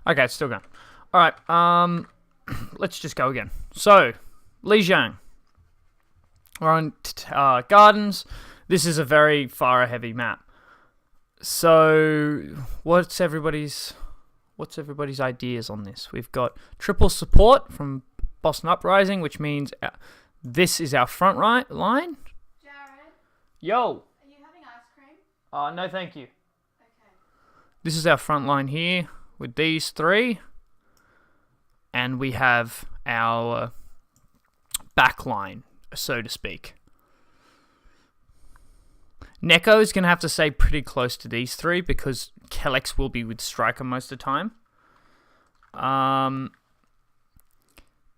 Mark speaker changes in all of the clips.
Speaker 1: Okay, it's still going. Alright, let's just go again. So, Lijiang. We're on Gardens. This is a very Pharah-heavy map. So, what's everybody's ideas on this? We've got triple support from Boston Uprising, which means this is our front line.
Speaker 2: Jared,
Speaker 1: Yo!
Speaker 2: are you having ice cream?
Speaker 1: No thank you.
Speaker 2: Okay.
Speaker 1: This is our front line here with these three. And we have our back line, so to speak. Neko is going to have to stay pretty close to these three because Kellex will be with Striker most of the time.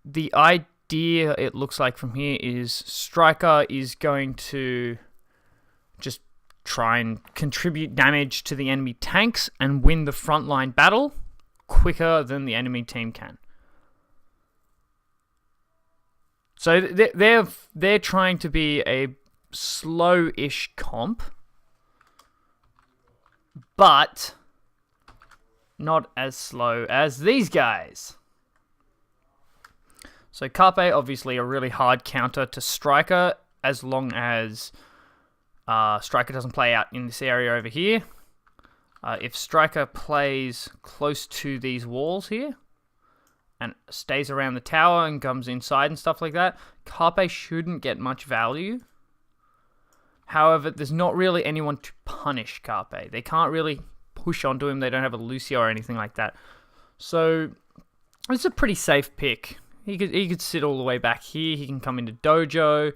Speaker 1: The idea, it looks like from here, is Striker is going to just try and contribute damage to the enemy tanks and win the frontline battle quicker than the enemy team can. So they're trying to be a slow-ish comp, but not as slow as these guys. So Carpe, obviously a really hard counter to Striker, as long as Striker doesn't play out in this area over here. If Striker plays close to these walls here, and stays around the tower and comes inside and stuff like that, Carpe shouldn't get much value. However, there's not really anyone to punish Carpe. They can't really push onto him. They don't have a Lucio or anything like that. So, it's a pretty safe pick. He could sit all the way back here. He can come into Dojo.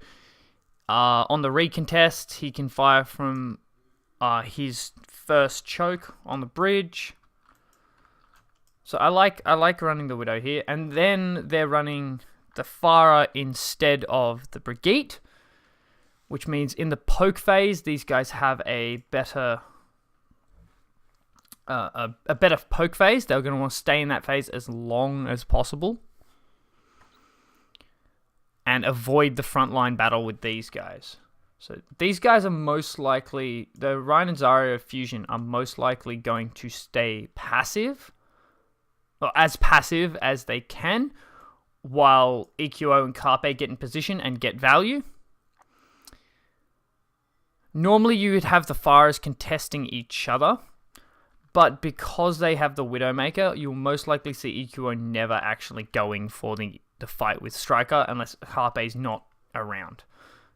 Speaker 1: On the recontest, he can fire from his first choke on the bridge. So I like running the Widow here, and then they're running the Pharah instead of the Brigitte, which means in the poke phase, these guys have a better poke phase. They're going to want to stay in that phase as long as possible and avoid the frontline battle with these guys. So these guys are most likely, the Ryan and Zarya fusion are most likely going to stay passive, or as passive as they can, while EQO and Carpe get in position and get value. Normally you would have the Pharahs contesting each other, but because they have the Widowmaker, you'll most likely see EQO never actually going for the fight with Striker unless Carpe's not around.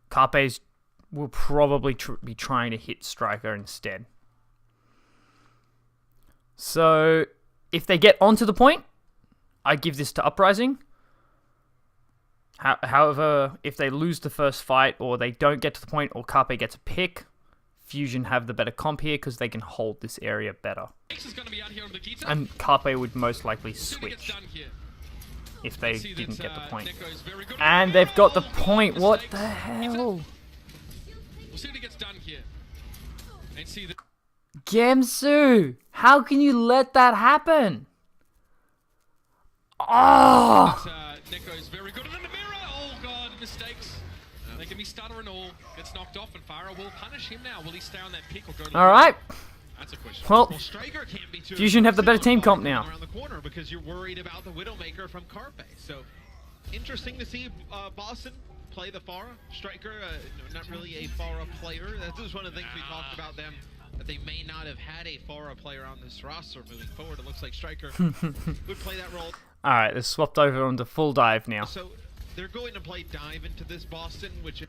Speaker 1: Carpe's will probably be trying to hit Striker instead. So if they get onto the point, I give this to Uprising. However, if they lose the first fight, or they don't get to the point, or Carpe gets a pick, Fusion have the better comp here because they can hold this area better. And Carpe would most likely switch if they didn't get the point. And they've got the point. What the hell?
Speaker 3: We'll see what he gets done here. And see the
Speaker 1: Gemsu! How can you let that happen? Oh!
Speaker 3: Neko is very good in the mirror. Oh god, mistakes. They can be stutter and all. Gets knocked off, and Pharah will punish him now. Will he stay on that pick or go to
Speaker 1: Alright.
Speaker 3: That's a question.
Speaker 1: Well,
Speaker 4: Striker can't be too
Speaker 1: Fusion have the better team comp now.
Speaker 4: around the corner because you're worried about the Widowmaker from Carpe. So interesting to see Boston play the Pharah. Striker, not really a Pharah player. That was one of the things we talked about them, that they may not have had a Pharah player on this roster moving forward. It looks like Striker would play that role.
Speaker 1: Alright, they've swapped over onto full dive now.
Speaker 4: So they're going to play dive into this Boston, which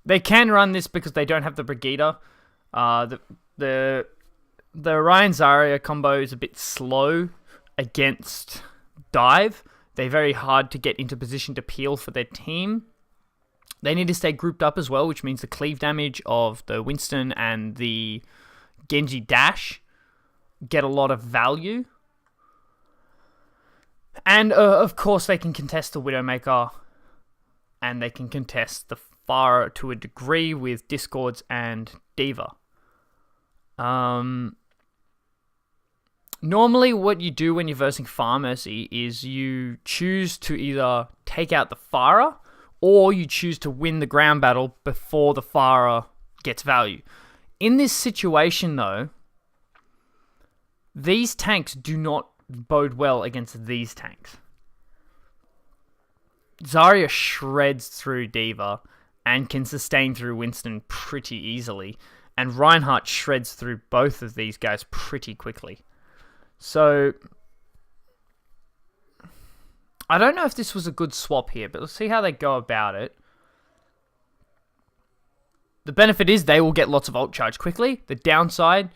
Speaker 1: They can run this because they don't have the Brigida. The Ryan Zarya combo is a bit slow against dive. They're very hard to get into position to peel for their team. They need to stay grouped up as well, which means the cleave damage of the Winston and the Genji dash get a lot of value. And, of course, they can contest the Widowmaker, and they can contest the Pharah to a degree with Discords and Diva. Normally, what you do when you're versing Pharmercy is you choose to either take out the Pharah, or you choose to win the ground battle before the Pharah gets value. In this situation, though, these tanks do not bode well against these tanks. Zarya shreds through D.Va and can sustain through Winston pretty easily. And Reinhardt shreds through both of these guys pretty quickly. So, I don't know if this was a good swap here, but let's see how they go about it. The benefit is they will get lots of ult charge quickly. The downside,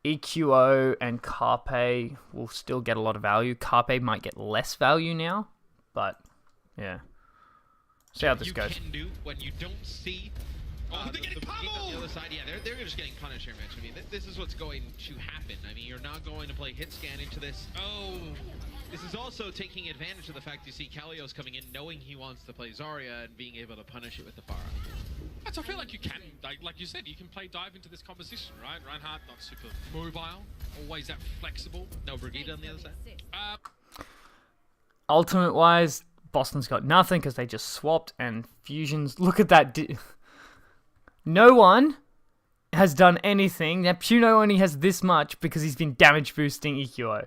Speaker 1: EQO and Carpe will still get a lot of value. Carpe might get less value now, but yeah. See how this goes.
Speaker 4: Can do when you don't see
Speaker 3: they're getting
Speaker 4: the
Speaker 3: pummeled!
Speaker 4: other side. Yeah, they're just getting punished here, Mitch. I mean, this is what's going to happen. I mean, you're not going to play hit scan into this.
Speaker 3: Oh,
Speaker 4: This is also taking advantage of the fact you see Kalios coming in, knowing he wants to play Zarya and being able to punish it with the Pharah.
Speaker 3: I feel like you can, like you said, you can play dive into this composition, right? Reinhardt not super mobile, always that flexible.
Speaker 4: No Brigitte on the other side.
Speaker 1: Ultimate wise, Boston's got nothing because they just swapped, and Fusion's. Look at that. No one has done anything. Neptuno only has this much because he's been damage boosting EQO.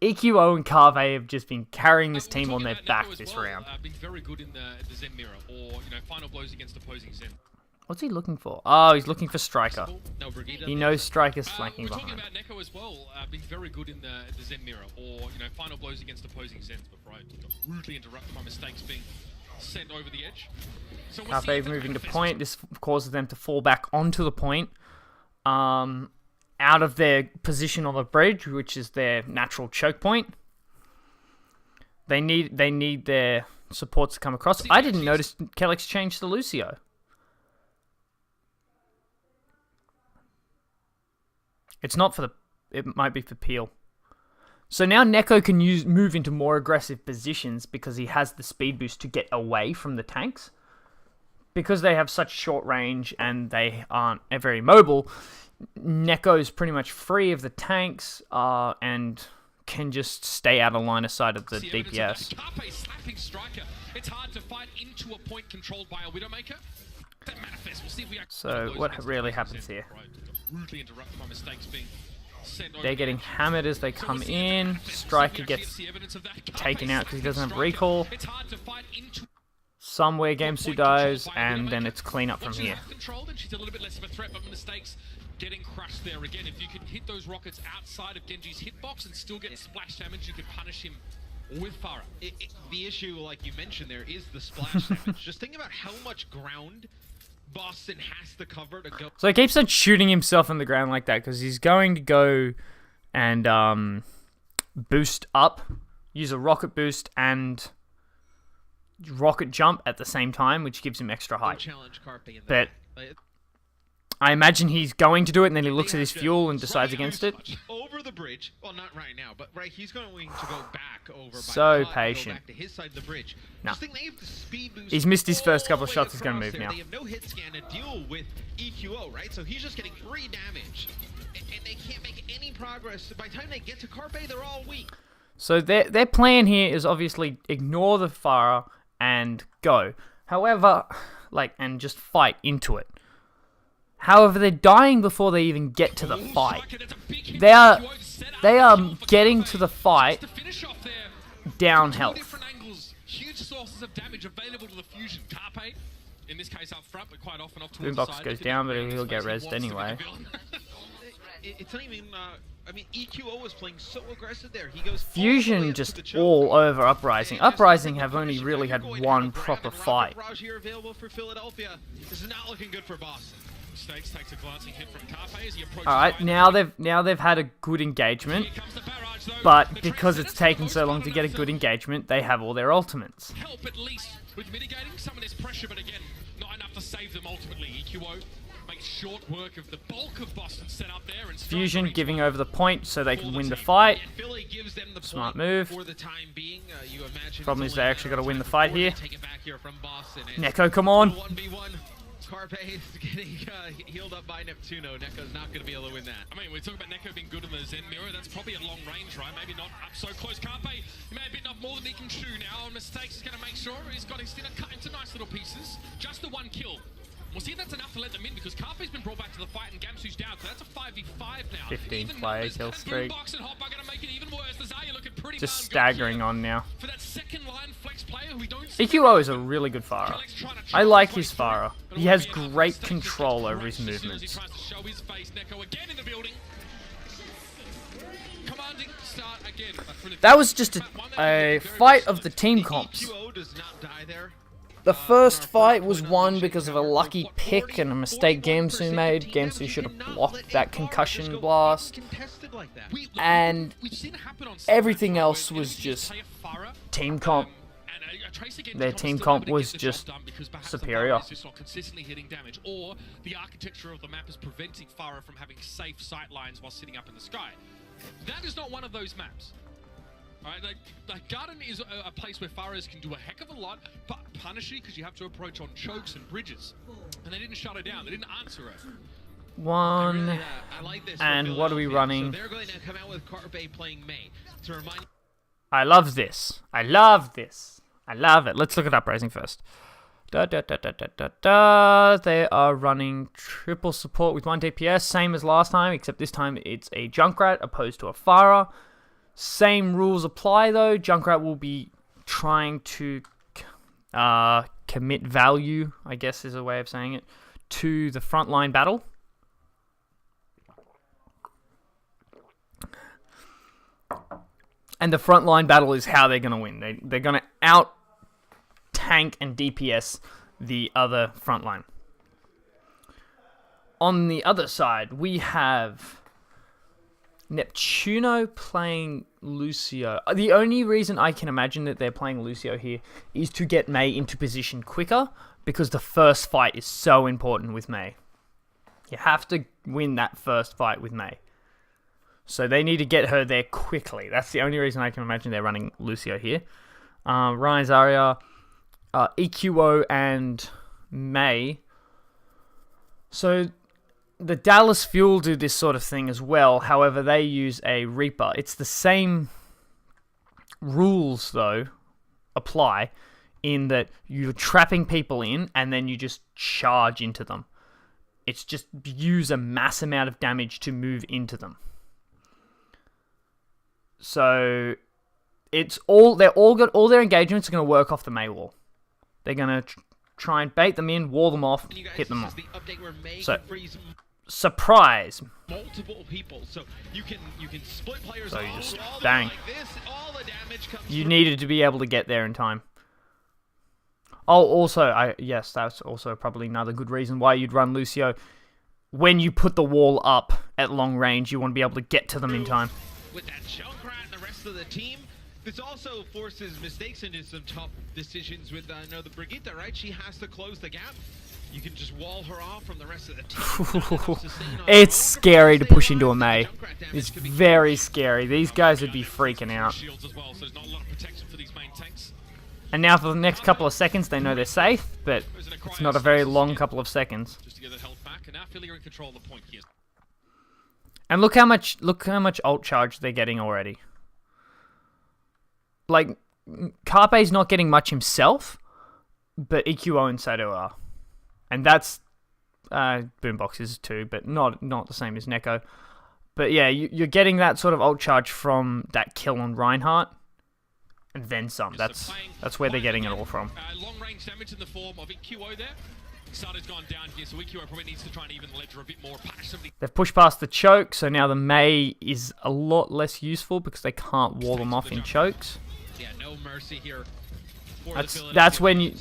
Speaker 1: EQO and Carve have just been carrying this team on their back this round.
Speaker 3: Been very good in the Zen mirror, or final blows against opposing Zen.
Speaker 1: What's he looking for? Oh, he's looking for Striker.
Speaker 4: No Brigitte.
Speaker 1: He knows Striker's flanking
Speaker 3: we're talking
Speaker 1: behind.
Speaker 3: about Neko as well. Been very good in the Zen mirror, or final blows against opposing Zens before I got rudely interrupted by mistakes being sent over the edge. So
Speaker 1: Carpe moving to point. This causes them to fall back onto the point. Out of their position on the bridge, which is their natural choke point. They need their supports to come across. I didn't notice Kellex changed to Lucio. It's not for the... It might be for Peel. So now Neko can move into more aggressive positions because he has the speed boost to get away from the tanks. Because they have such short range and they aren't very mobile, Neko's pretty much free of the tanks and can just stay out of line of sight of the DPS.
Speaker 3: Carpe slapping Striker. It's hard to fight into a point controlled by a Widowmaker. That manifests. We'll see if we
Speaker 1: So what really happens here?
Speaker 3: Rudely interrupted by mistakes being sent over.
Speaker 1: They're getting hammered as they come in. Striker gets taken out because he doesn't have recall.
Speaker 3: It's hard to fight into
Speaker 1: Somewhere Gamsu dies, and then it's clean up from here.
Speaker 3: Controlled, and she's a little bit less of a threat, but mistakes getting crushed there again. If you could hit those rockets outside of Genji's hitbox and still get splash damage, you could punish him with Pharah.
Speaker 4: The issue, like you mentioned there, is the splash damage. Just think about how much ground Boston has to cover to go.
Speaker 1: So he keeps on shooting himself in the ground like that because he's going to go and boost up, use a rocket boost and rocket jump at the same time, which gives him extra height. But I imagine he's going to do it, and then he looks at his fuel and decides against it.
Speaker 4: Over the bridge. Well, not right now, but he's going to go back over.
Speaker 1: So patient.
Speaker 4: Back to his side of the bridge.
Speaker 1: No.
Speaker 4: Just think they have the speed boost.
Speaker 1: He's missed his first couple of shots. He's going to move now.
Speaker 4: They have no hit scan to deal with EQO, right? So he's just getting 3 damage, and they can't make any progress. By the time they get to Carpe, they're all weak.
Speaker 1: So their plan here is obviously ignore the Pharah and go. However, and just fight into it. However, they're dying before they even get to the fight. They are getting to the fight down health.
Speaker 3: Huge sources of damage available to the Fusion. Carpe, in this case up front, but quite often off towards the
Speaker 1: Boombox
Speaker 3: side.
Speaker 1: goes down, but he'll get rezzed anyway.
Speaker 4: It's not even. I mean, EQO was playing so aggressive there. He goes
Speaker 1: Fusion just all over Uprising. Uprising have only really had one proper fight.
Speaker 4: Here available for Philadelphia. This is not looking good for Boston.
Speaker 3: Stakes takes a glancing hit from Carpe as he approaches.
Speaker 1: All right, now they've had a good engagement, but because it's taken so long to get a good engagement, they have all their ultimates.
Speaker 3: Help at least with mitigating some of this pressure, but again, not enough to save them ultimately. EQO makes short work of the bulk of Boston set up there, and
Speaker 1: Fusion giving over the point so they can win the fight. Smart move.
Speaker 4: For the time being, you imagine
Speaker 1: Problem is they actually got to win the fight here.
Speaker 4: Take it back here from Boston.
Speaker 1: Neko, come on.
Speaker 4: 1v1. Carpe is getting healed up by Neptuno. Neko's not going to be able to win that.
Speaker 3: I mean, we're talking about Neko being good in the Zen mirror. That's probably at long range, right? Maybe not up so close. Carpe, he may have bitten off more than he can chew now. On mistakes, he's going to make sure he's got his dinner cut into nice little pieces. Just the 1 kill. We'll see if that's enough to let them in, because Carpe's been brought back to the fight and Gamsu's down, so that's a 5v5 now.
Speaker 1: 15 player kill streak.
Speaker 3: Boombox and Hopper going to make it even more
Speaker 1: just staggering on now.
Speaker 3: For that second line flex player who we don't see
Speaker 1: EQO is a really good Pharah. I like his Pharah. He has great control over his movements. That was just a fight of the team comps.
Speaker 4: EQO does not die there.
Speaker 1: The first fight was won because of a lucky pick and a mistake Gamsu made. Gamsu should have blocked that concussion blast. And everything else was just team comp. Their team comp was just superior.
Speaker 3: Consistently hitting damage, or the architecture of the map is preventing Pharah from having safe sight lines while sitting up in the sky. That is not one of those maps. Alright, like Garden is a place where Pharahs can do a heck of a lot, but punish you because you have to approach on chokes and bridges. And they didn't shut her down, they didn't answer her.
Speaker 1: One.
Speaker 4: I like this
Speaker 1: And what are we running?
Speaker 4: So they're going to come out with Carpe playing Mei to remind.
Speaker 1: I love this. I love this. I love it. Let's look at Uprising first. They are running triple support with 1 DPS, same as last time, except this time it's a Junkrat opposed to a Pharah. Same rules apply though. Junkrat will be trying to commit value, I guess is a way of saying it, to the frontline battle. And the frontline battle is how they're going to win. They're going to out tank and DPS the other frontline. On the other side, we have Neptuno playing Lucio. The only reason I can imagine that they're playing Lucio here is to get Mei into position quicker, because the first fight is so important with Mei. You have to win that first fight with Mei. So they need to get her there quickly. That's the only reason I can imagine they're running Lucio here. Ryan Zarya, EQO, and Mei. So the Dallas Fuel do this sort of thing as well. However, they use a Reaper. It's the same rules, though, apply in that you're trapping people in and then you just charge into them. It's just use a mass amount of damage to move into them. So it's all all their engagements are going to work off the Mei wall. They're going to try and bait them in, wall them off, hit them off. So surprise.
Speaker 4: Multiple people, so you can split players.
Speaker 1: So you just bang.
Speaker 4: Like this, all the damage comes
Speaker 1: You
Speaker 4: through.
Speaker 1: needed to be able to get there in time. Oh, also, yes, that's also probably another good reason why you'd run Lucio. When you put the wall up at long range, you want to be able to get to them in time.
Speaker 4: With that Junkrat and the rest of the team, this also forces mistakes into some tough decisions with the Brigitte, right? She has to close the gap. You can just wall her off from the rest of the team.
Speaker 1: It's scary to push into a Mei. It's very scary. These guys would be freaking out. And now for the next couple of seconds, they know they're safe, but it's not a very long couple of seconds. And look how much ult charge they're getting already. Like, Carpe's not getting much himself, but EQO and Sato are. And that's Boomboxes too, but not the same as Neko. But yeah, you're getting that sort of ult charge from that kill on Reinhardt, and then some. That's where they're getting it all from.
Speaker 3: Long range damage in the form of EQO there. Sato's gone down here, so EQO probably needs to try and even the ledger a bit more.
Speaker 1: They've pushed past the choke, so now the Mei is a lot less useful because they can't wall them off in chokes.
Speaker 4: Yeah, no mercy here.
Speaker 1: That's when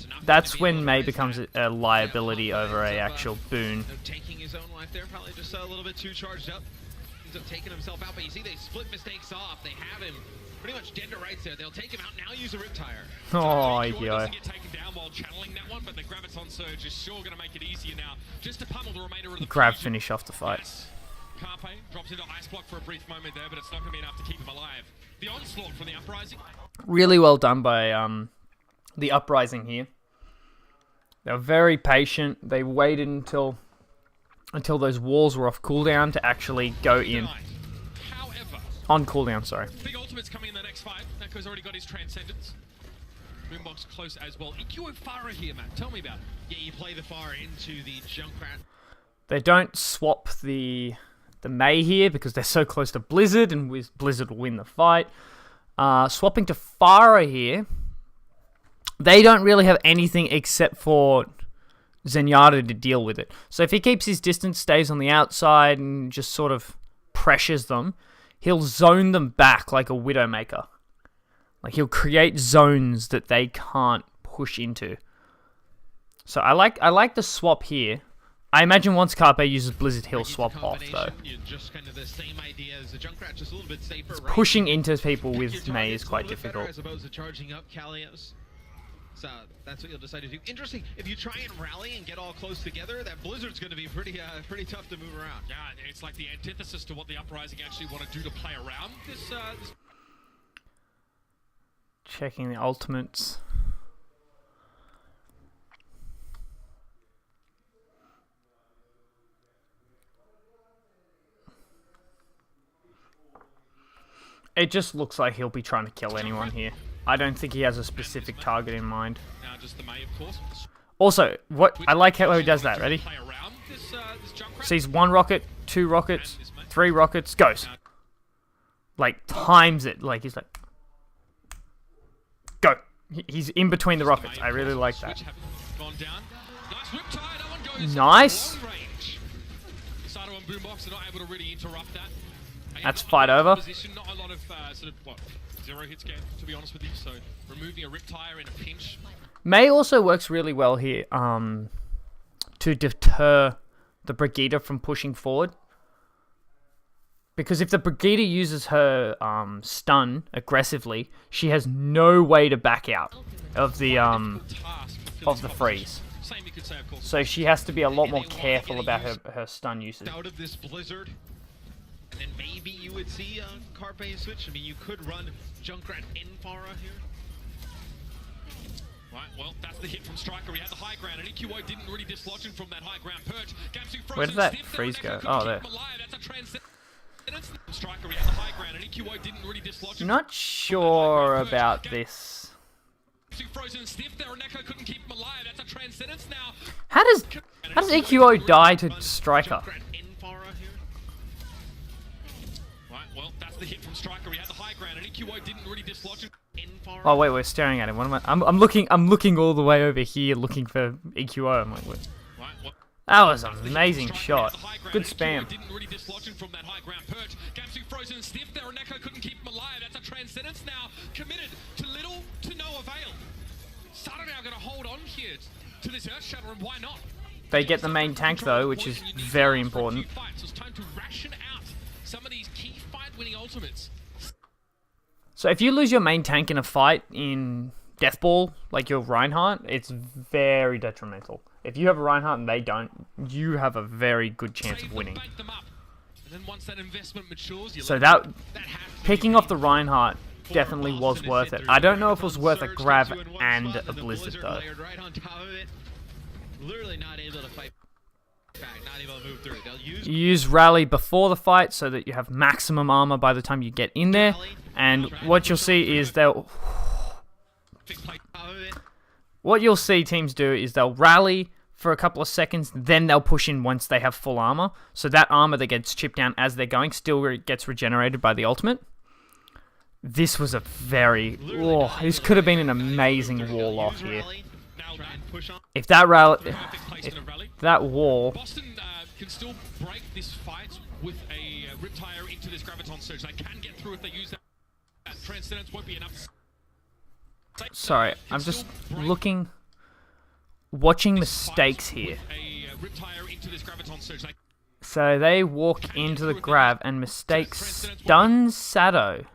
Speaker 1: Mei becomes a liability over a actual boon.
Speaker 4: Taking his own life there, probably just a little bit too charged up. Ends up taking himself out, but you see they split mistakes off. They have him pretty much dead to rights there. They'll take him out now. Use a Riptire.
Speaker 1: Oh,
Speaker 3: EQO
Speaker 1: EQO.
Speaker 3: doesn't get taken down while channeling that one, but the Graviton Surge is sure going to make it easier now. Just to pummel the remainder of the
Speaker 1: Grab
Speaker 3: fusion.
Speaker 1: finish off the fight.
Speaker 3: Yes. Carpe drops into Ice Block for a brief moment there, but it's not going to be enough to keep him alive. The onslaught from the Uprising.
Speaker 1: Really well done by the Uprising here. They were very patient. They waited until those walls were off cooldown to actually go in.
Speaker 3: However,
Speaker 1: On cooldown, sorry.
Speaker 3: big ultimate's coming in the next fight. Neko's already got his Transcendence. Boombox close as well. EQO Pharah here, Matt. Tell me about it.
Speaker 4: Yeah, you play the far into the Junkrat.
Speaker 1: They don't swap the Mei here because they're so close to Blizzard, and Blizzard will win the fight. Swapping to Farah here. They don't really have anything except for Zenyatta to deal with it. So if he keeps his distance, stays on the outside, and just sort of pressures them, he'll zone them back like a Widowmaker. Like, he'll create zones that they can't push into. So I like the swap here. I imagine once Carpe uses Blizzard, he'll swap off, though.
Speaker 4: Just kind of the same idea as the Junkrat, just a little bit safer, right?
Speaker 1: Pushing into people with Mei is quite difficult.
Speaker 4: As opposed to charging up Kalios. So that's what you'll decide to do. Interesting, if you try and rally and get all close together, that Blizzard's going to be pretty tough to move around.
Speaker 3: Yeah, it's like the antithesis to what the Uprising actually want to do to play around this.
Speaker 1: Checking the ultimates. It just looks like he'll be trying to kill anyone here. I don't think he has a specific target in mind.
Speaker 3: Now just the Mei, of course.
Speaker 1: Also, I like how he does that. Ready? Sees 1 rocket, 2 rockets, 3 rockets, goes. Like, times it. Like, he's like, go. He's in between the rockets. I really like that. Nice. That's fight over.
Speaker 3: Not a lot of zero hits game, to be honest with you. So removing a Riptire in a pinch.
Speaker 1: Mei also works really well here to deter the Brigitte from pushing forward. Because if the Brigitte uses her stun aggressively, she has no way to back out of the freeze. So she has to be a lot more careful about her stun usage.
Speaker 4: Out of this Blizzard. And then maybe you would see Carpe switch. I mean, you could run Junkrat in Farah here.
Speaker 3: Right, well, that's the hit from Striker. He had the high ground, and EQO didn't really dislodge him from that high ground perch.
Speaker 1: Where did that freeze go? Oh, there.
Speaker 3: Striker, he had the high ground, and EQO didn't really dislodge him.
Speaker 1: Not sure about this.
Speaker 3: Frozen stiff there, and Neko couldn't keep him alive. That's a transcendence now.
Speaker 1: How does EQO die to Striker?
Speaker 3: Well, that's the hit from Striker. He had the high ground, and EQO didn't really dislodge him.
Speaker 1: Oh wait, we're staring at him. What am I? I'm looking all the way over here, looking for EQO. I'm like, what? That was an amazing shot. Good spam.
Speaker 3: Didn't really dislodge him from that high ground perch. Gamsu frozen stiff there, and Neko couldn't keep him alive. That's a transcendence now. Committed to little to no avail. Sada now going to hold on here to this Earth Shatter, and why not?
Speaker 1: They get the main tank though, which is very important.
Speaker 3: So it's time to ration out some of these key fight-winning ultimates.
Speaker 1: So if you lose your main tank in a fight in Deathball, like your Reinhardt, it's very detrimental. If you have a Reinhardt and they don't, you have a very good chance of winning. So that picking off the Reinhardt definitely was worth it. I don't know if it was worth a grab and a Blizzard though.
Speaker 4: Literally not able to fight back, not able to move through.
Speaker 1: You use Rally before the fight so that you have maximum armor by the time you get in there. And what you'll see is what you'll see teams do is they'll rally for a couple of seconds, then they'll push in once they have full armor. So that armor that gets chipped down as they're going still gets regenerated by the ultimate. This was a this could have been an amazing wall off here. If that that wall.
Speaker 3: Boston can still break this fight with a Riptire into this Graviton Surge. They can get through if they use that. Transcendence won't be enough.
Speaker 1: Sorry, I'm just watching mistakes here. So they walk into the grab and mistake stuns Sado.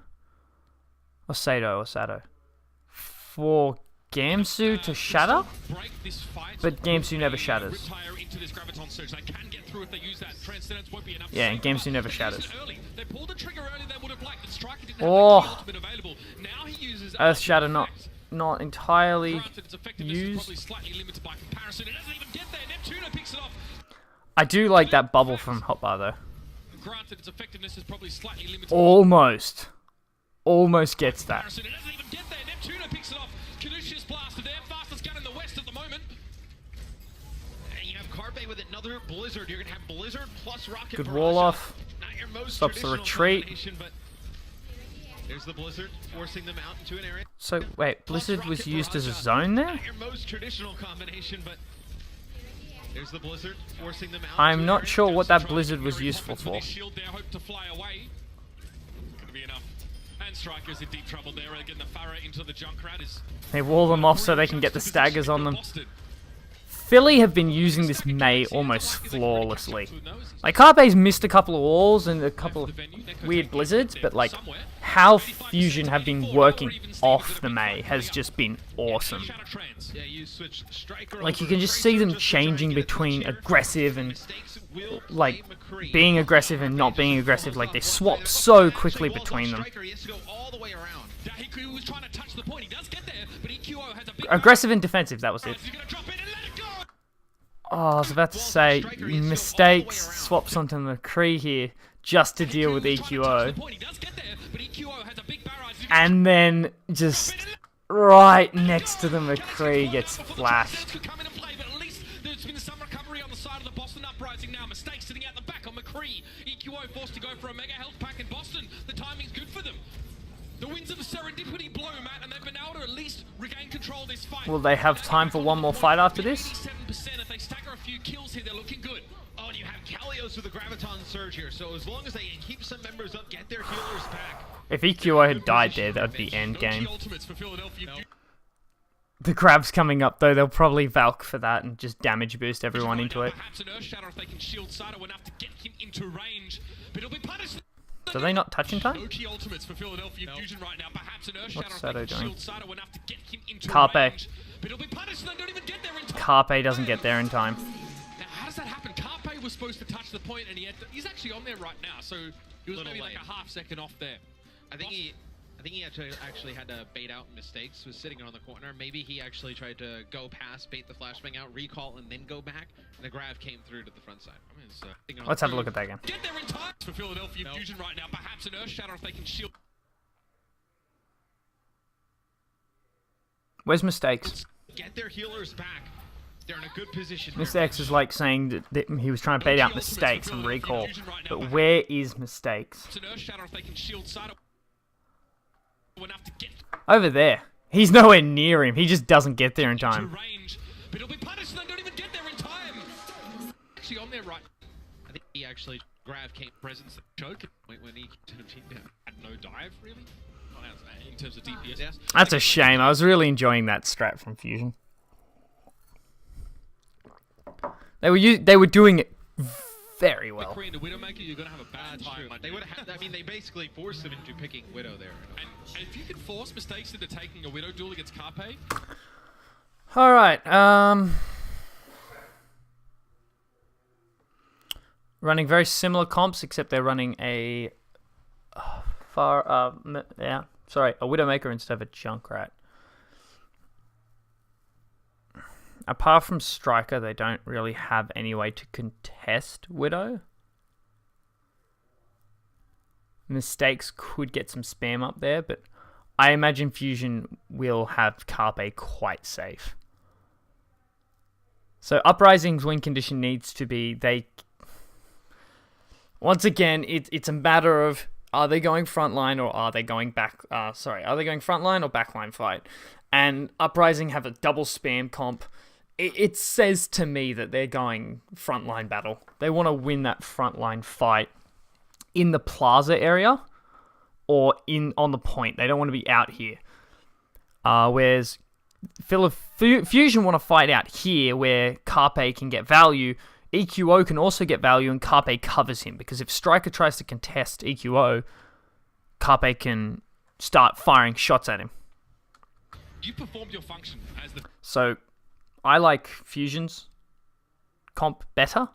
Speaker 1: Or Sado. For Gamsu to shatter? But Gamsu never shatters. Yeah, and Gamsu never shatters. Oh! Earth Shatter not entirely used. I do like that bubble from Hotbar though. Almost gets that.
Speaker 4: With another Blizzard, you're gonna have Blizzard plus Rocket
Speaker 1: Good
Speaker 4: Barrage.
Speaker 1: wall off.
Speaker 4: Not your most
Speaker 1: Stops the retreat.
Speaker 4: There's the Blizzard forcing them out into an area.
Speaker 1: So wait, Blizzard was used as a zone there?
Speaker 4: Not your most traditional combination, but there's the Blizzard forcing them out.
Speaker 1: I'm not sure what that Blizzard was useful for.
Speaker 3: Shield there, hope to fly away. Gonna be enough. And Striker's in deep trouble there. Getting the Farah into the Junkrat is.
Speaker 1: They wall them off so they can get the staggers on them. Philly have been using this Mei almost flawlessly. Like, Carpe's missed a couple of walls and a couple of weird blizzards, but like, how Fusion have been working off the Mei has just been awesome. Like, you can just see them changing between aggressive and, like, being aggressive and not being aggressive. Like, they swap so quickly between them. Aggressive and defensive, that was it. Oh, I was about to say, mistakes, swaps onto McCree here just to deal with EQO. And then just right next to the McCree gets flashed.
Speaker 3: There's been some recovery on the side of the Boston Uprising now. Mistakes sitting out the back on McCree. EQO forced to go for a mega health pack in Boston. The timing's good for them. The winds of serendipity blow, Matt, and they've been able to at least regain control of this fight.
Speaker 1: Will they have time for one more fight after this?
Speaker 3: 87%. If they stagger a few kills here, they're looking good.
Speaker 4: Oh, and you have Kalios with the Graviton Surge here, so as long as they can keep some members up, get their healers back.
Speaker 1: If EQO had died there, that would be endgame.
Speaker 3: Ultimates for Philadelphia.
Speaker 1: The grab's coming up though, they'll probably Valk for that and just damage boost everyone into it.
Speaker 3: Perhaps an Earth Shatter if they can shield Sato enough to get him into range, but he'll be punished.
Speaker 1: Do they not touch in time?
Speaker 3: No key ultimates for Philadelphia Fusion right now. Perhaps an Earth Shatter
Speaker 1: What's
Speaker 3: if they
Speaker 1: Sato
Speaker 3: can
Speaker 1: doing?
Speaker 3: shield Sato enough to get him into
Speaker 1: Carpe.
Speaker 3: range, but he'll be punished. They don't even get there in time.
Speaker 1: Carpe doesn't get there in time.
Speaker 3: Now, how does that happen? Carpe was supposed to touch the point, and he's actually on there right now. So he was maybe like a half second off there.
Speaker 4: I think he actually had to bait out mistakes. Was sitting on the corner. Maybe he actually tried to go past, bait the flashbang out, recall, and then go back. And the grav came through to the front side. I mean,
Speaker 1: Let's have a look at that again.
Speaker 3: Get there in time for Philadelphia Fusion right now. Perhaps an Earth Shatter if they can shield.
Speaker 1: Where's Mistakes?
Speaker 4: Get their healers back. They're in a good position.
Speaker 1: Mistakes is like saying that he was trying to bait out Mistakes and recall. But where is Mistakes?
Speaker 3: It's an Earth Shatter if they can shield Sato enough to get
Speaker 1: Over there. He's nowhere near him. He just doesn't get there in
Speaker 3: to
Speaker 1: time.
Speaker 3: range, but he'll be punished. They don't even get there in time. Actually on there right. I think he actually grabbed Kane's presence choke when he had no dive really. In terms of DPS. Yeah.
Speaker 1: That's a shame. I was really enjoying that strat from Fusion. They were doing it very well.
Speaker 3: McCree and the Widowmaker, you're gonna have a bad time.
Speaker 4: They would have. I mean, they basically forced him into picking Widow there.
Speaker 3: And if you can force Mistakes into taking a Widow duel against Carpe,
Speaker 1: All right. Running very similar comps, except they're running a a Widowmaker instead of a Junkrat. Apart from Striker, they don't really have any way to contest Widow. Mistakes could get some spam up there, but I imagine Fusion will have Carpe quite safe. So Uprising's win condition needs to be once again, it's a matter of are they going frontline or are they going back? Are they going frontline or backline fight? And Uprising have a double spam comp. It says to me that they're going frontline battle. They want to win that frontline fight in the plaza area or on the point. They don't want to be out here. Whereas Fusion want to fight out here where Carpe can get value. EQO can also get value and Carpe covers him. Because if Striker tries to contest EQO, Carpe can start firing shots at him.
Speaker 3: you performed your function as the.
Speaker 1: So I like Fusion's comp better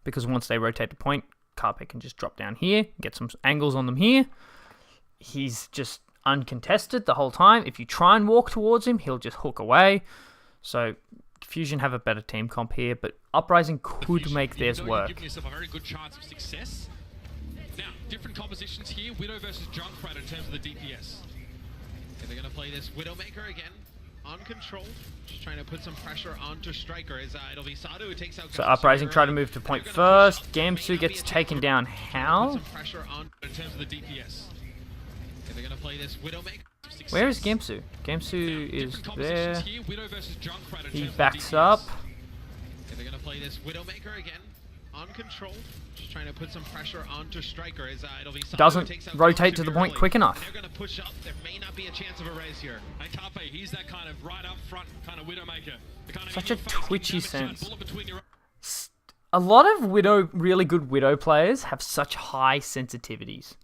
Speaker 1: because once they rotate the point, Carpe can just drop down here, get some angles on them here. He's just uncontested the whole time. If you try and walk towards him, he'll just hook away. So Fusion have a better team comp here, but Uprising could make theirs work.
Speaker 3: Giving yourself a very good chance of success. Now, different compositions here. Widow versus Junkrat in terms of the DPS.
Speaker 4: They're going to play this Widowmaker again. Uncontrolled. Just trying to put some pressure onto Striker. It'll be Sato who takes out.
Speaker 1: So Uprising try to move to point first. Gamsu gets taken down. How?
Speaker 3: Put some pressure on in terms of the DPS.
Speaker 4: They're gonna play this Widowmaker.
Speaker 1: Where is Gamsu? Gamsu is there.
Speaker 3: Here, Widow versus Junkrat in
Speaker 1: He
Speaker 3: terms of
Speaker 1: backs
Speaker 3: DPS.
Speaker 1: up.
Speaker 4: They're gonna play this Widowmaker again. On control. Just trying to put some pressure onto Striker as it'll be Sato
Speaker 1: Doesn't
Speaker 4: takes out
Speaker 1: rotate
Speaker 4: Gamsu
Speaker 1: to the point
Speaker 4: early.
Speaker 1: quick enough.
Speaker 4: And they're gonna push up. There may not be a chance of a res here.
Speaker 3: And Carpe, he's that kind of right up front kind of Widowmaker. The kind of
Speaker 1: Such
Speaker 3: in
Speaker 1: a
Speaker 3: your face, keep
Speaker 1: twitchy
Speaker 3: damage down,
Speaker 1: sense.
Speaker 3: bullet between your
Speaker 1: A lot of really good Widow players have such high sensitivities.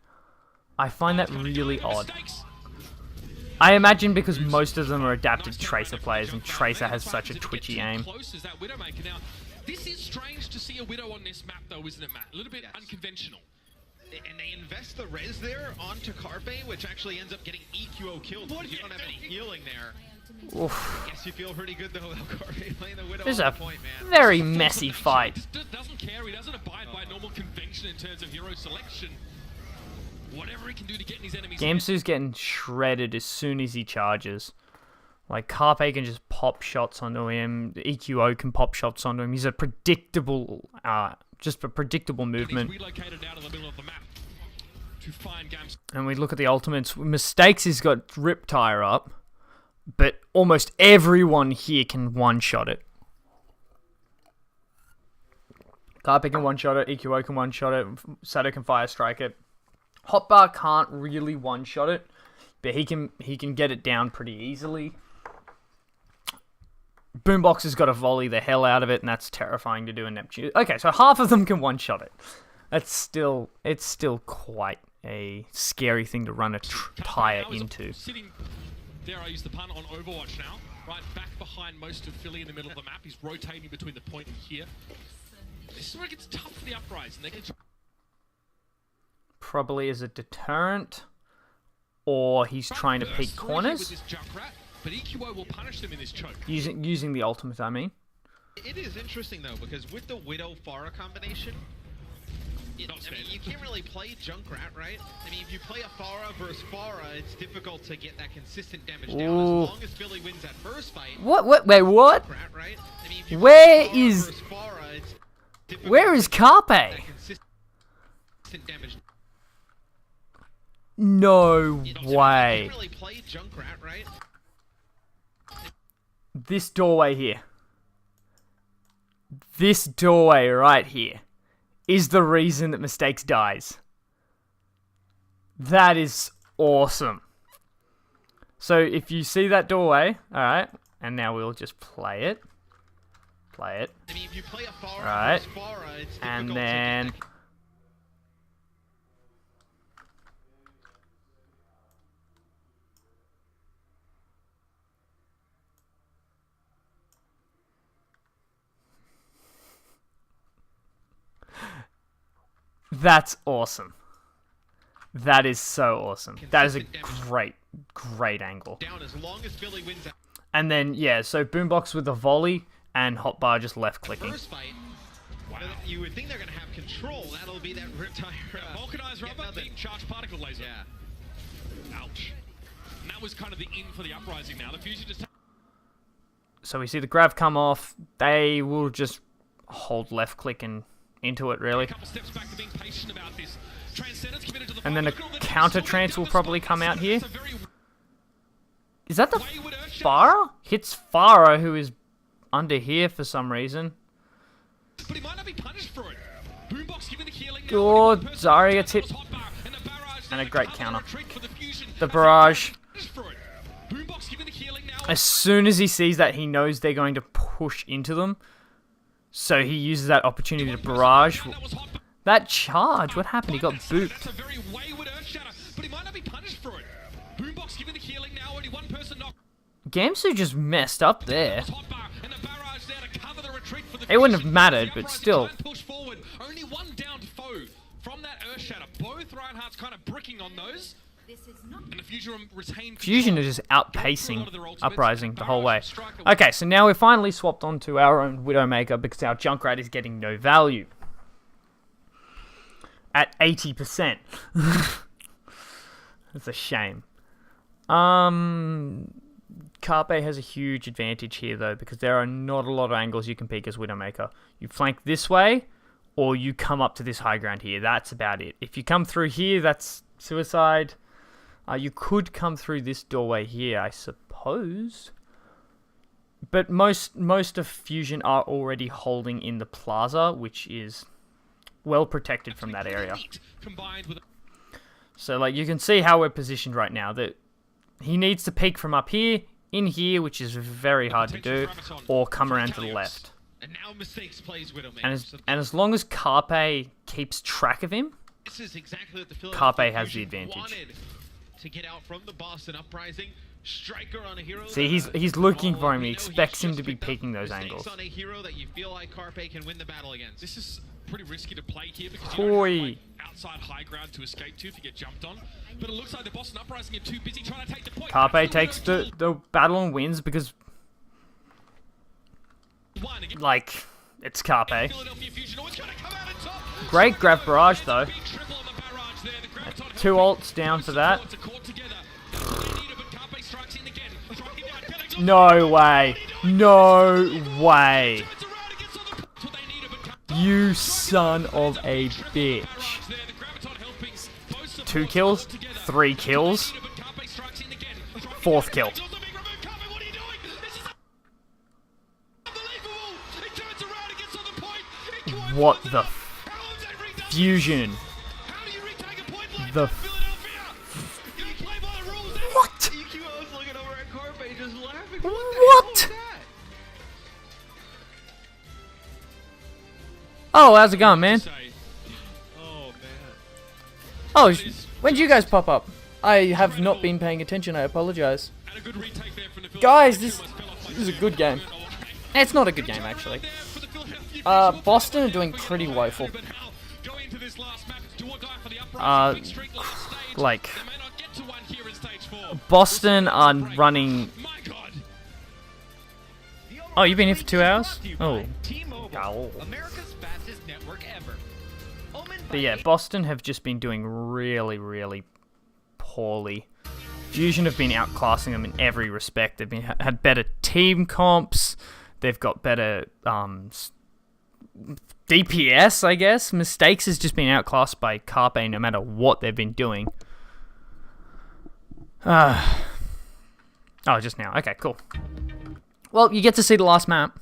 Speaker 1: I find that really odd.
Speaker 3: mistakes.
Speaker 1: I imagine because most of them are adapted Tracer players, and Tracer has such a twitchy aim.
Speaker 3: Close as that Widowmaker. Now, this is strange to see a Widow on this map, though, isn't it, Matt? A little bit unconventional.
Speaker 4: And they invest the res there onto Carpe, which actually ends up getting EQO killed because you don't have any healing there.
Speaker 1: Oof.
Speaker 4: I guess you feel pretty good though about Carpe playing the Widow
Speaker 1: This is
Speaker 4: on
Speaker 1: a
Speaker 4: the point, man.
Speaker 1: very messy fight.
Speaker 3: He just doesn't care. He doesn't abide by normal convention in terms of hero selection. Whatever he can do to get in his enemies.
Speaker 1: Gamsu's getting shredded as soon as he charges. Like, Carpe can just pop shots onto him. The EQO can pop shots onto him. He's a predictable, just a predictable movement.
Speaker 3: He's relocated out of the middle of the map to find Gams.
Speaker 1: And we look at the ultimates. Mistakes has got Riptire up, but almost everyone here can one-shot it. Carpe can one-shot it. EQO can one-shot it. Sato can fire strike it. Hotbar can't really one-shot it, but he can get it down pretty easily. Boombox has got to volley the hell out of it, and that's terrifying to do in Neptune. Okay, so half of them can one-shot it. It's still quite a scary thing to run a tire into.
Speaker 3: Sitting there, I use the pun on Overwatch now. Right back behind most of Philly in the middle of the map. He's rotating between the point and here. This is where it gets tough for the Uprising. They can
Speaker 1: Probably as a deterrent, or he's trying to peek corners.
Speaker 3: with this Junkrat, but EQO will punish them in this choke.
Speaker 1: Using the ultimate, I mean.
Speaker 4: It is interesting though, because with the Widow Pharah combination, you can't really play Junkrat, right? I mean, if you play a Pharah versus Pharah, it's difficult to get that consistent damage down.
Speaker 1: Ooh.
Speaker 4: As long as Philly wins that first fight.
Speaker 1: What? Wait, what?
Speaker 4: Junkrat, right? I mean, if you
Speaker 1: Where
Speaker 4: play Pharah
Speaker 1: is-
Speaker 4: versus Pharah, it's difficult
Speaker 1: Where is Carpe?
Speaker 4: that consistent damage.
Speaker 1: No
Speaker 4: You
Speaker 1: way.
Speaker 4: can't really play Junkrat, right?
Speaker 1: This doorway here. This doorway right here is the reason that Mistakes dies. That is awesome. So if you see that doorway, alright, and now we'll just play it. Play it.
Speaker 4: I mean, if you play a Pharah
Speaker 1: Right.
Speaker 4: versus Pharah, it's difficult
Speaker 1: And
Speaker 4: to
Speaker 1: then
Speaker 4: get that.
Speaker 1: that's awesome. That is so awesome. That is a great angle.
Speaker 4: Down as long as Philly wins that
Speaker 1: And then, yeah, so Boombox with the volley and Hotbar just left clicking.
Speaker 4: first fight. Wow. You would think they're going to have control. That'll be that Riptire.
Speaker 3: Vulcanized
Speaker 4: get
Speaker 3: rubber,
Speaker 4: nothing.
Speaker 3: deep charge particle laser.
Speaker 4: Yeah.
Speaker 3: Ouch. And that was kind of the in for the Uprising now. The Fusion just...
Speaker 1: So we see the grav come off. They will just hold left click and into it, really.
Speaker 3: A couple steps back to being patient about this. Transcendence committed to the
Speaker 1: And then
Speaker 3: fight.
Speaker 1: a
Speaker 3: Look at all the
Speaker 1: counter
Speaker 3: damage
Speaker 1: trance
Speaker 3: down
Speaker 1: will
Speaker 3: the
Speaker 1: probably
Speaker 3: spot.
Speaker 1: come out here.
Speaker 3: That's a very
Speaker 1: Is that the
Speaker 3: wayward Earthshaker.
Speaker 1: Farah? Hits Farah, who is under here for some reason.
Speaker 3: But he might not be punished for it. Boombox giving the healing.
Speaker 1: Good.
Speaker 3: Only one person
Speaker 1: Zarya
Speaker 3: down
Speaker 1: tip.
Speaker 3: was Hotbar, and the barrage
Speaker 1: And a
Speaker 3: there
Speaker 1: great
Speaker 3: to cover
Speaker 1: counter.
Speaker 3: retreat for the Fusion.
Speaker 1: The
Speaker 3: That's
Speaker 1: barrage.
Speaker 3: punished for it. Boombox giving the healing now.
Speaker 1: As soon as he sees that, he knows they're going to push into them. So he uses that opportunity to barrage.
Speaker 3: That was Hotbar.
Speaker 1: That charge, what happened? He got booped.
Speaker 3: That's a very wayward Earthshatter, but he might not be punished for it. Boombox giving the healing now. Only one person knocked.
Speaker 1: Gamsu just messed up there.
Speaker 3: That was Hotbar, and the barrage there to cover the retreat for the
Speaker 1: It wouldn't have
Speaker 3: Fusion.
Speaker 1: mattered,
Speaker 3: The
Speaker 1: but
Speaker 3: Uprising
Speaker 1: still.
Speaker 3: try and push forward. Only one downed foe from that Earthshatter. Both Reinhardt's kind of bricking on those. And the Fusion retained
Speaker 1: Fusion
Speaker 3: control.
Speaker 1: is just
Speaker 3: Go through a lot of
Speaker 1: outpacing
Speaker 3: their ultimates,
Speaker 1: Uprising the whole way.
Speaker 3: barrage, striker.
Speaker 1: Okay, so now we've finally swapped onto our own Widowmaker because our Junkrat is getting no value. At 80%. That's a shame. Carpe has a huge advantage here though, because there are not a lot of angles you can peek as Widowmaker. You flank this way, or you come up to this high ground here. That's about it. If you come through here, that's suicide. You could come through this doorway here, I suppose. But most of Fusion are already holding in the plaza, which is well protected from that area. So, like, you can see how we're positioned right now. That he needs to peek from up here, in here, which is very hard to do, or come around to the left.
Speaker 3: And now Mistakes plays Widowmaker.
Speaker 1: And as long as Carpe keeps track of him,
Speaker 4: This is exactly what the
Speaker 1: Carpe has the
Speaker 4: Fusion
Speaker 1: advantage.
Speaker 4: wanted to get out from the Boston Uprising. Striker on a hero.
Speaker 1: See, he's looking for him. He expects him to be peeking those angles.
Speaker 4: On a hero that you feel like Carpe can win the battle against.
Speaker 3: This is pretty risky to play here because you don't have, like, outside high ground to escape to if you get jumped on. But it looks like the Boston Uprising are too busy trying to take the point.
Speaker 1: Carpe takes the battle and wins because, like, it's Carpe.
Speaker 3: Philadelphia Fusion always gonna come out on top.
Speaker 1: Great grab barrage though.
Speaker 3: Big triple on the barrage there. The Graviton
Speaker 1: 2 ults down for that.
Speaker 3: supports are caught together. They need it, but Carpe strikes in again. Striking down, Penix on
Speaker 1: No way. No way.
Speaker 3: turns around and gets on the- That's what they need, but Carpe
Speaker 1: You son of a bitch.
Speaker 3: barrage there. The Graviton helping both supports
Speaker 1: 2 kills,
Speaker 3: hold together.
Speaker 1: 3 kills,
Speaker 3: They need it, but Carpe strikes in again. Striking
Speaker 1: 4th
Speaker 3: down,
Speaker 1: kill.
Speaker 3: Penix also being removed. Carpe, what are you doing? This is unbelievable. He turns around and gets on the point. He
Speaker 1: What
Speaker 3: drives
Speaker 1: the
Speaker 3: it. How has every done
Speaker 1: Fusion?
Speaker 3: How do you retake a point like
Speaker 1: The
Speaker 3: that, Philadelphia? You don't play by the rules.
Speaker 1: What?
Speaker 4: EQ was looking over at Carpe just laughing.
Speaker 1: What?
Speaker 4: What? The hell was that?
Speaker 1: Oh, how's it going, man?
Speaker 3: Say,
Speaker 4: Oh man.
Speaker 1: Oh, when did you guys pop up? I have not been paying attention. I apologize.
Speaker 3: and a good retake there from the
Speaker 1: Guys,
Speaker 3: Philadelphia
Speaker 1: this
Speaker 3: Fusion was fell off
Speaker 1: is a
Speaker 3: like
Speaker 1: good game. It's not a good game actually.
Speaker 3: there for the Philadelphia Fusion.
Speaker 1: Boston are doing pretty woeful.
Speaker 3: But now, going into this last map, do or die for the Uprising. Big streak last stage.
Speaker 1: like-
Speaker 3: They may not get to one here in stage 4.
Speaker 1: Boston are running.
Speaker 3: My God.
Speaker 1: Oh, you've been here for 2 hours? Oh.
Speaker 5: T-Mobile, America's fastest network ever.
Speaker 1: But yeah, Boston have just been doing really, really poorly. Fusion have been outclassing them in every respect. They've been had better team comps. They've got better DPS, I guess. Mistakes has just been outclassed by Carpe no matter what they've been doing. Oh, just now. Okay, cool. Well, you get to see the last map.